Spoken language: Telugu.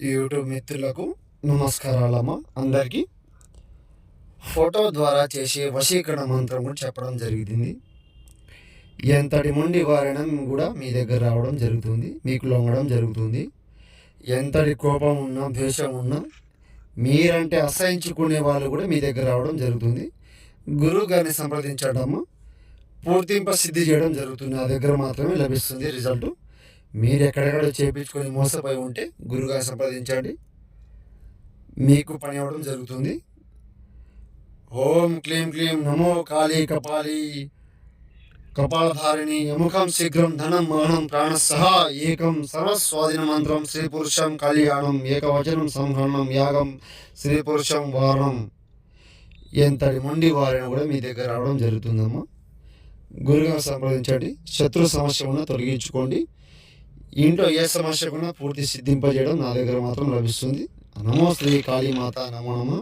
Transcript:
యూట్యూబ్ మిత్రులకు నమస్కారాలమ్మా. అందరికీ ఫోటో ద్వారా చేసే వశీకరణ మంత్రం కూడా చెప్పడం జరుగుతుంది. ఎంతటి మొండి వారైనా కూడా మీ దగ్గర రావడం జరుగుతుంది, మీకు లొంగడం జరుగుతుంది. ఎంతటి కోపం ఉన్నా, ద్వేషం ఉన్నా, మీరంటే అసహించుకునే వాళ్ళు కూడా మీ దగ్గర రావడం జరుగుతుంది. గురువు గారిని సంప్రదించడము పూర్తింప సిద్ధి చేయడం జరుగుతుంది. నా దగ్గర మాత్రమే లభిస్తుంది రిజల్ట్. మీరు ఎక్కడెక్కడ చేయించుకొని మోసపోయి ఉంటే గురుగారిని సంప్రదించండి, మీకు పని అవ్వడం జరుగుతుంది. ఓం క్లీం క్లీం నమో కాళీ కపాలి కపాలధారిణి యముఖం శీఘ్రం ధనం మహనం ప్రాణసహ ఏకం సర్వస్వాధీన మంత్రం శ్రీ పురుషం కళ్యాణం ఏకవచనం సంహరణం యాగం శ్రీ పురుషం వారణం. ఎంతటి మొండి వారైనా కూడా మీ దగ్గర రావడం జరుగుతుందమ్మా. గురుగారు సంప్రదించండి. శత్రు సమస్య ఉన్నా తొలగించుకోండి. ఇంట్లో ఏ సమస్య కూడా పూర్తి సిద్ధింపజేయడం నా దగ్గర మాత్రం లభిస్తుంది. నమో శ్రీ కాళీమాత నమో నమః.